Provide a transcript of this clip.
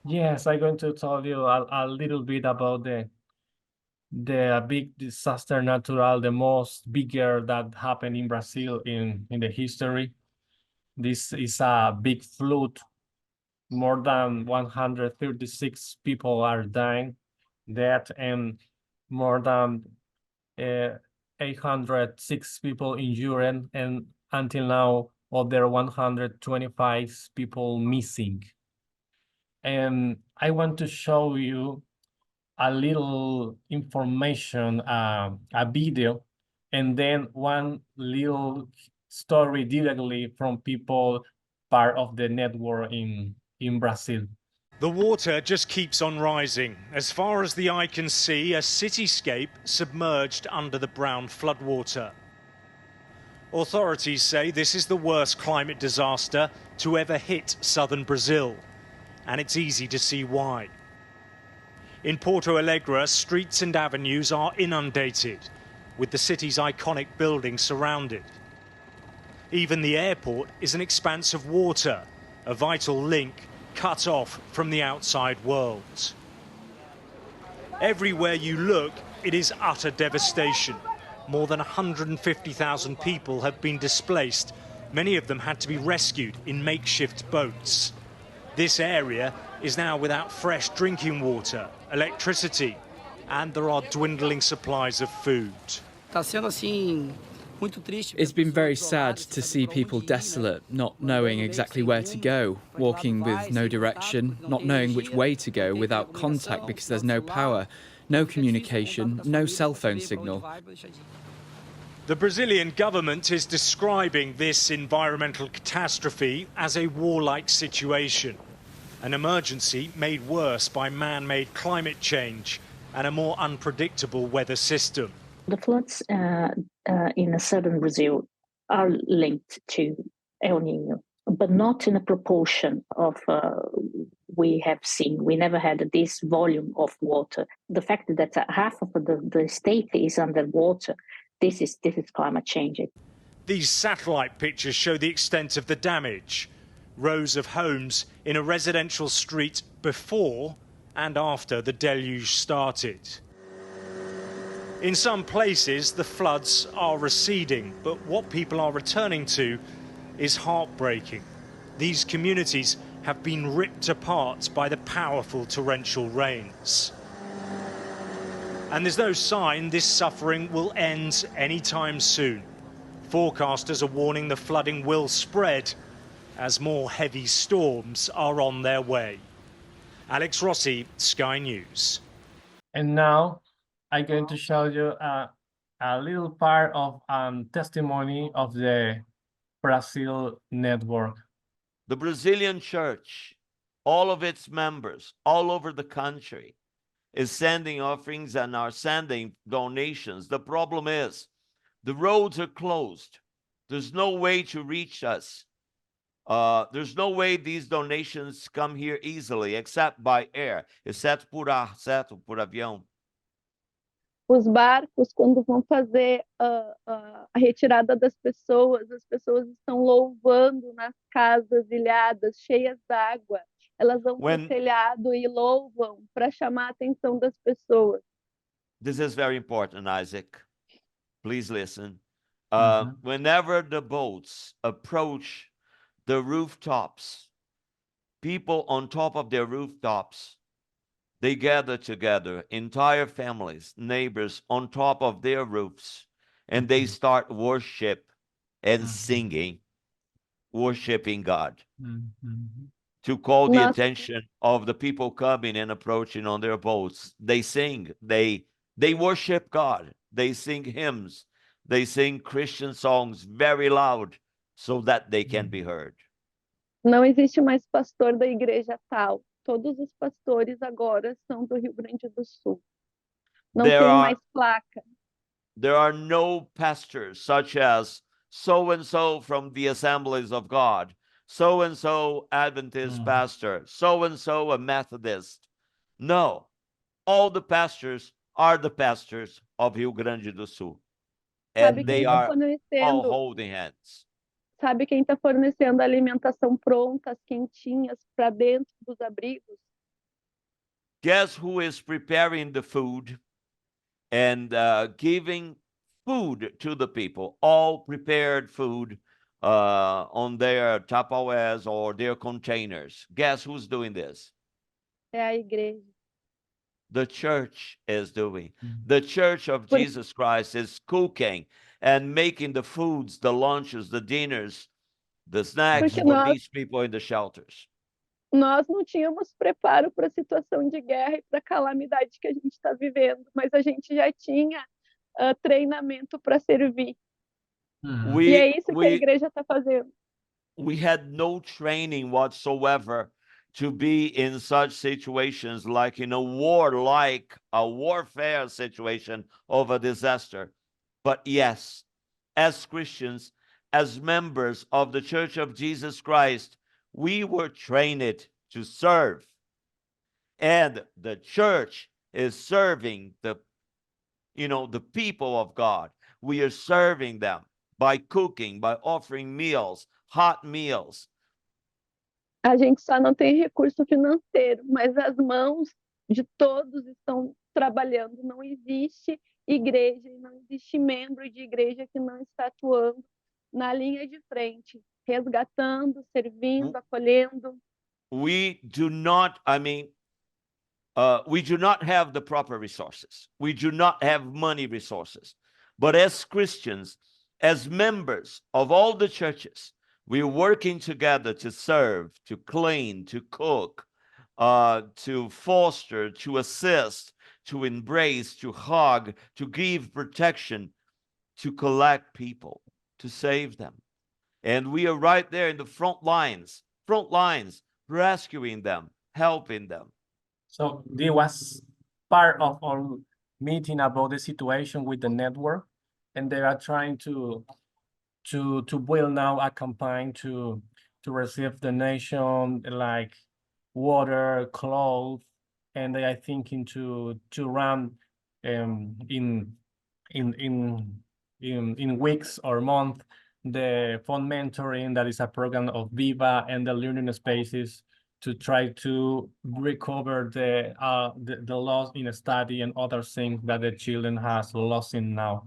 Yes, I'm going to tell you a little bit about the big disaster natural, the most bigger that happened in Brazil in the history. This is a big flood. More than 136 people are dying, dead, and more than 806 people injured, and until now, other 125 people missing. And I want to show you a little information, a video, and then one little story directly from people part of the network in Brazil. The water just keeps on rising. As far as the eye can see, a cityscape submerged under the brown floodwater. Authorities say this is the worst climate disaster to ever hit southern Brazil, and it's easy to see why. In Porto Alegre, streets and avenues are inundated, with the city's iconic buildings surrounded. Even the airport is an expanse of water, a vital link cut off from the outside world. Everywhere you look, it is utter devastation. More than 150,000 people have been displaced. Many of them had to be rescued in makeshift boats. This area is now without fresh drinking water, electricity, and there are dwindling supplies of food. It's been very sad to see people desolate, not knowing exactly where to go, walking with no direction, not knowing which way to go without contact because there's no power, no communication, no cell phone signal. The Brazilian government is describing this environmental catastrophe as a warlike situation, an emergency made worse by man-made climate change and a more unpredictable weather system. The floods in southern Brazil are linked to El Nino, but not in a proportion of we have seen. We never had this volume of water. The fact that half of the state is underwater, this is climate change. These satellite pictures show the extent of the damage. Rows of homes in a residential street before and after the deluge started. In some places, the floods are receding, but what people are returning to is heartbreaking. These communities have been ripped apart by the powerful torrential rains. And there's no sign this suffering will end anytime soon. Forecasters are warning the flooding will spread as more heavy storms are on their way. Alex Rossi, Sky News. And now I'm going to show you a little part of testimony of the Brazil network. The Brazilian church, all of its members, all over the country, is sending offerings and are sending donations. The problem is the roads are closed. There's no way to reach us. There's no way these donations come here easily, except by air, exceto por ar, certo? Por avião. Os barcos, quando vão fazer a retirada das pessoas, as pessoas estão louvando nas casas ilhadas, cheias d'água. Elas vão para o telhado e louvam para chamar a atenção das pessoas. This is very important, Isaac. Please listen. Whenever the boats approach the rooftops, people on top of their rooftops, they gather together, entire families, neighbors on top of their roofs, and they start worship and singing, worshiping God. To call the attention of the people coming and approaching on their boats. They sing, they worship God, they sing hymns, they sing Christian songs very loud so that they can be heard. Não existe mais pastor da igreja tal. Todos os pastores agora são do Rio Grande do Sul. Não tem mais placa. There are no pastors such as so-and-so from the Assemblies of God, so-and-so Adventist pastor, so-and-so a Methodist. No, all the pastors are the pastors of Rio Grande do Sul. And they are all holding hands. Sabe quem está fornecendo alimentação pronta, as quentinhas para dentro dos abrigos? Guess who is preparing the food and giving food to the people? All prepared food on their Tupperwares or their containers. Guess who's doing this? É a igreja. The church is doing. Mhm. The church of Por- Jesus Christ is cooking and making the foods, the lunches, the dinners, the snacks Porque for nós, these people in the shelters. nós não tínhamos preparo para a situação de guerra e para a calamidade que a gente está vivendo, mas a gente já tinha treinamento para servir. Mhm. E é We isso que a we igreja está fazendo. we had no training whatsoever to be in such situations, like in a warfare situation of a disaster. But yes, as Christians, as members of the Church of Jesus Christ, we were trained to serve. And the church is serving the people of God. We are serving them by cooking, by offering meals, hot meals. A gente só não tem recurso financeiro, mas as mãos de todos estão trabalhando. Não existe igreja e não existe membro de igreja que não está atuando na linha de frente, resgatando, servindo, acolhendo. We do not, we do not have the proper resources. We do not have money resources. But as Christians, as members of all the churches, we're working together to serve, to clean, to cook, to foster, to assist, to embrace, to hug, to give protection, to collect people, to save them. And we are right there in the front lines, rescuing them, helping them. So this was part of our meeting about the situation with the network, and they are trying to build now a campaign to receive donation like water, clothes, and they are thinking to run in weeks or months the fund mentoring, that is a program of Viva and the learning spaces, to try to recover the loss in a study and other things that the children has lost in now.